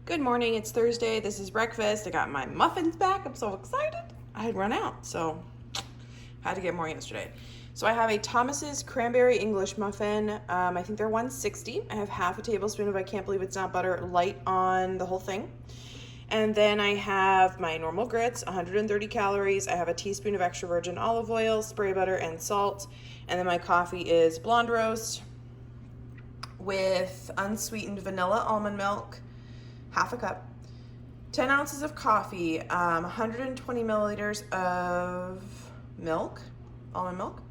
Good morning, it's Thursday. This is breakfast. I got my muffins back. I'm so excited. I had run out, so had to get more yesterday. So I have a Thomas's cranberry English muffin. I think they're $1.60. I have half a tablespoon of I can't believe it's not butter light on the whole thing. And then I have my normal grits, 130 calories. I have a teaspoon of extra virgin olive oil, spray butter, and salt. And then my coffee is blonde roast with unsweetened vanilla almond milk, half a cup, 10 ounces of coffee, 120 milliliters of milk, almond milk.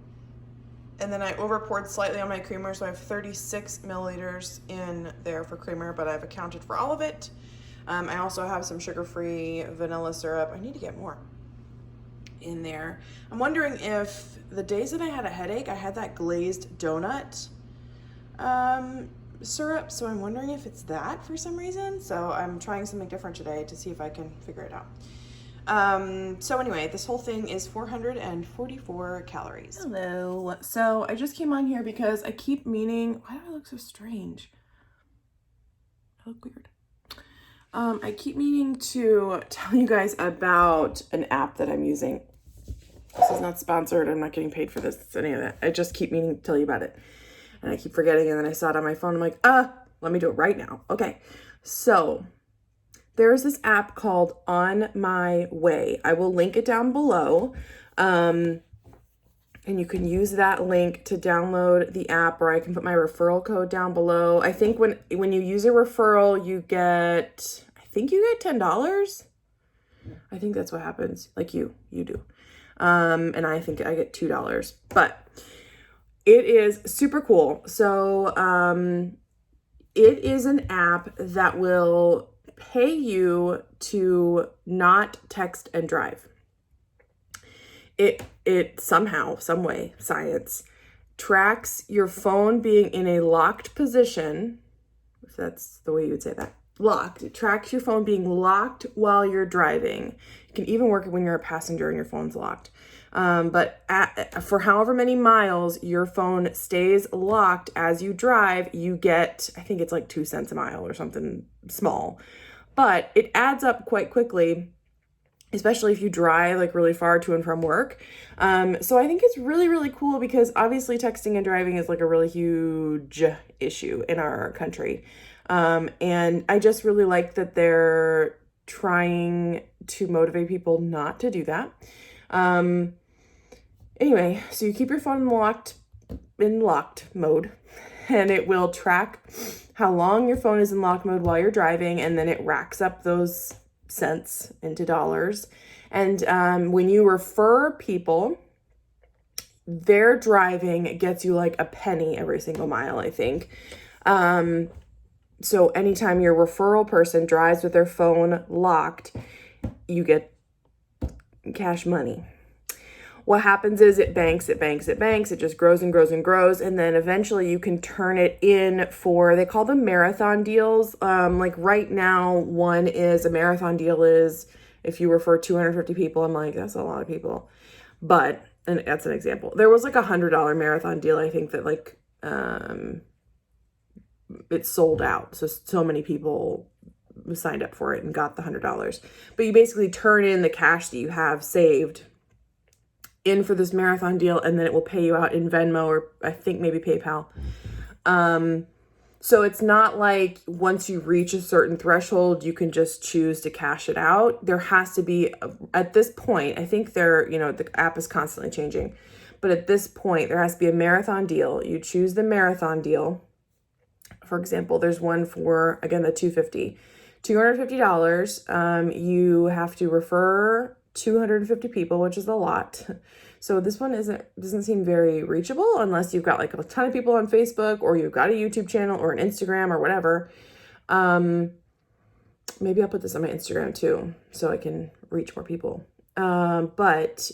And then I over poured slightly on my creamer, so I have 36 milliliters in there for creamer, but I've accounted for all of it. I also have some sugar-free vanilla syrup. I need to get more in there. I'm wondering if the days that I had a headache, I had that glazed donut syrup, so I'm wondering if it's that for some reason. So I'm trying something different today to see if I can figure it out. So anyway, this whole thing is 444 calories. Hello. So I just came on here because I keep meaning, why do I look so strange? I look weird. I keep meaning to tell you guys about an app that I'm using. This is not sponsored. I'm not getting paid for this, any of that. I just keep meaning to tell you about it. And I keep forgetting, and then I saw it on my phone. I'm like, let me do it right now. Okay, so there's this app called On My Way. I will link it down below, and you can use that link to download the app, or I can put my referral code down below. I think when you use a referral, you get, I think you get $10. I think that's what happens. Like you do. And I think I get $2, but it is super cool. So it is an app that will pay you to not text and drive. It somehow, some way, science, tracks your phone being in a locked position, if that's the way you would say that. Locked. It tracks your phone being locked while you're driving. You can even work it when you're a passenger and your phone's locked. But for however many miles your phone stays locked as you drive, you get, I think it's like 2 cents a mile or something small. But it adds up quite quickly, especially if you drive like really far to and from work. So I think it's really, really cool because obviously texting and driving is like a really huge issue in our country. And I just really like that they're trying to motivate people not to do that. Anyway, so you keep your phone in locked mode, and it will track how long your phone is in locked mode while you're driving, and then it racks up those cents into dollars. And when you refer people, their driving gets you like a penny every single mile, I think. So anytime your referral person drives with their phone locked, you get cash money. What happens is it banks, it just grows and grows and grows. And then eventually you can turn it in for, they call them marathon deals. Like right now, a marathon deal is if you refer 250 people, I'm like, that's a lot of people. But, and that's an example. There was like $100 marathon deal, I think that like, it sold out. So many people signed up for it and got the $100. But you basically turn in the cash that you have saved in for this marathon deal, and then it will pay you out in Venmo or I think maybe PayPal. So it's not like once you reach a certain threshold, you can just choose to cash it out. There has to be, at this point, I think the app is constantly changing, but at this point, there has to be a marathon deal. You choose the marathon deal. For example, there's one for, again, the $250. $250, you have to refer 250 people, which is a lot. So this one doesn't seem very reachable unless you've got like a ton of people on Facebook or you've got a YouTube channel or an Instagram or whatever. Maybe I'll put this on my Instagram too, so I can reach more people. But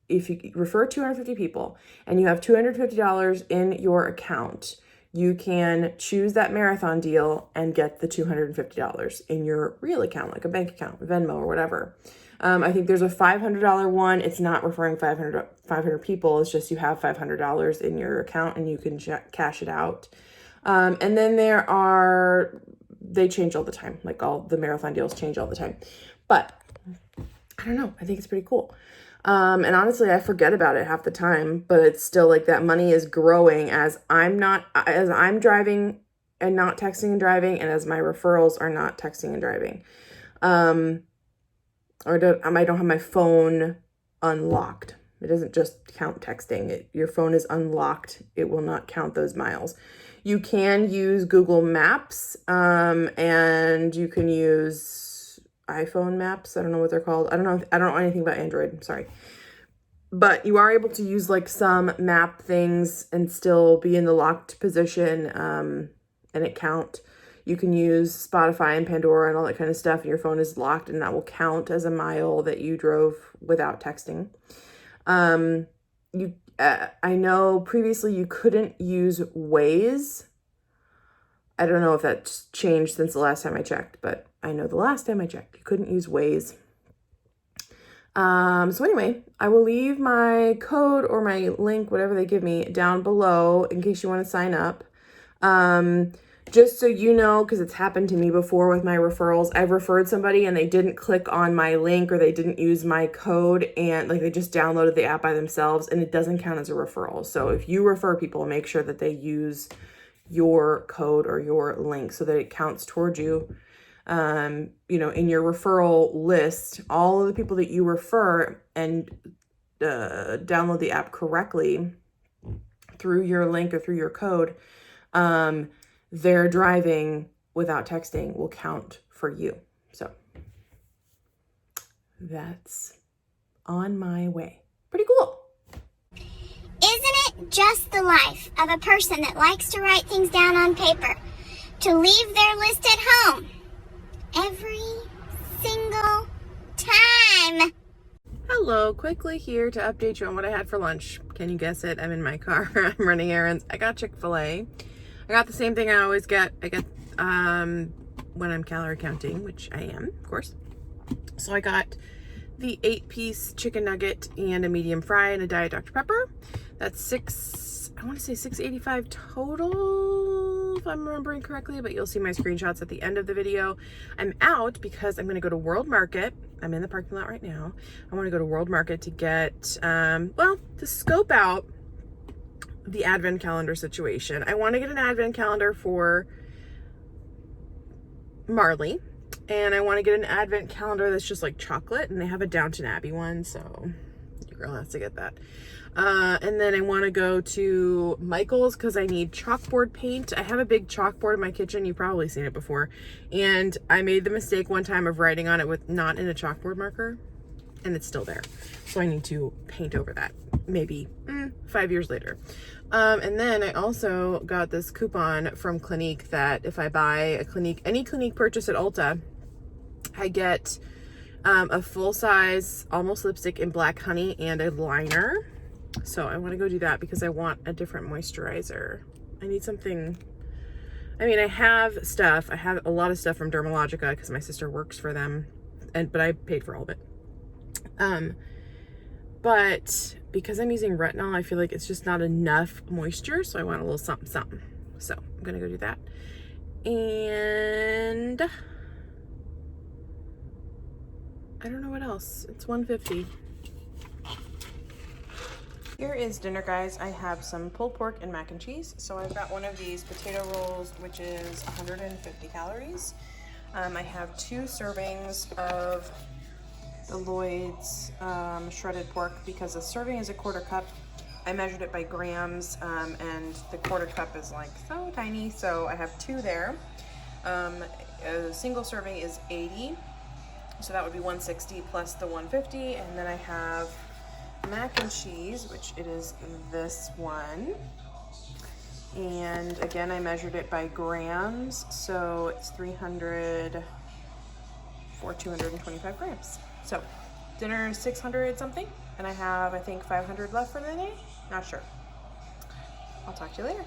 if you refer 250 people and you have $250 in your account, you can choose that marathon deal and get the $250 in your real account, like a bank account, Venmo or whatever. I think there's a $500 one. It's not referring 500 people. It's just you have $500 in your account and you can cash it out. And then there are they change all the time. Like all the marathon deals change all the time. But I don't know. I think it's pretty cool. And honestly, I forget about it half the time, but it's still like that money is growing as I'm driving and not texting and driving, and as my referrals are not texting and driving. I don't have my phone unlocked. It doesn't just count texting. Your phone is unlocked. It will not count those miles. You can use Google Maps, and you can use iPhone maps. I don't know what they're called. I don't know anything about Android. I'm sorry. But you are able to use like some map things and still be in the locked position, and it count. You can use Spotify and Pandora and all that kind of stuff, and your phone is locked, and that will count as a mile that you drove without texting. I know previously you couldn't use Waze. I don't know if that's changed since the last time I checked, but I know the last time I checked, you couldn't use Waze. So anyway, I will leave my code or my link, whatever they give me, down below in case you want to sign up. Just so you know, because it's happened to me before with my referrals, I've referred somebody and they didn't click on my link or they didn't use my code, and like they just downloaded the app by themselves, and it doesn't count as a referral. So if you refer people, make sure that they use your code or your link so that it counts towards you. In your referral list, all of the people that you refer and download the app correctly through your link or through your code, their driving without texting will count for you. So that's on my way. Pretty cool. Isn't it just the life of a person that likes to write things down on paper, to leave their list at home every single time? Hello, quickly here to update you on what I had for lunch. Can you guess it? I'm in my car. I'm running errands. I got Chick-fil-A. I got the same thing I always get. I get when I'm calorie counting, which I am, of course. So I got the 8-piece chicken nugget and a medium fry and a Diet Dr. Pepper. That's $6.85 total, if I'm remembering correctly, but you'll see my screenshots at the end of the video. I'm out because I'm going to go to World Market. I'm in the parking lot right now. I want to go to World Market to get, to scope out the advent calendar situation. I want to get an advent calendar for Mollye, and I want to get an advent calendar that's just like chocolate, and they have a Downton Abbey one, so your girl has to get that. And then I want to go to Michael's because I need chalkboard paint. I have a big chalkboard in my kitchen. You've probably seen it before. And I made the mistake one time of writing on it with not in a chalkboard marker, and it's still there. So I need to paint over that maybe 5 years later. And then I also got this coupon from Clinique that if I buy any Clinique purchase at Ulta, I get a full-size Almost lipstick in Black Honey and a liner. So I want to go do that because I want a different moisturizer. I need something. I mean, I have a lot of stuff from Dermalogica because my sister works for them, but I paid for all of it. But because I'm using retinol, I feel like it's just not enough moisture, so I want a little something, something. So I'm gonna go do that. And I don't know what else. It's 1:50. Here is dinner, guys. I have some pulled pork and mac and cheese. So I've got one of these potato rolls, which is 150 calories. I have 2 servings of the Lloyd's shredded pork because a serving is a 1/4 cup. I measured it by grams, and the 1/4 cup is like so tiny, so I have 2 there. A single serving is 80, so that would be 160 plus the 150, and then I have mac and cheese, which it is this one, and again I measured it by grams, so it's 300 for 225 grams. So dinner is 600 something, and I have I think 500 left for the day. Not sure. I'll talk to you later.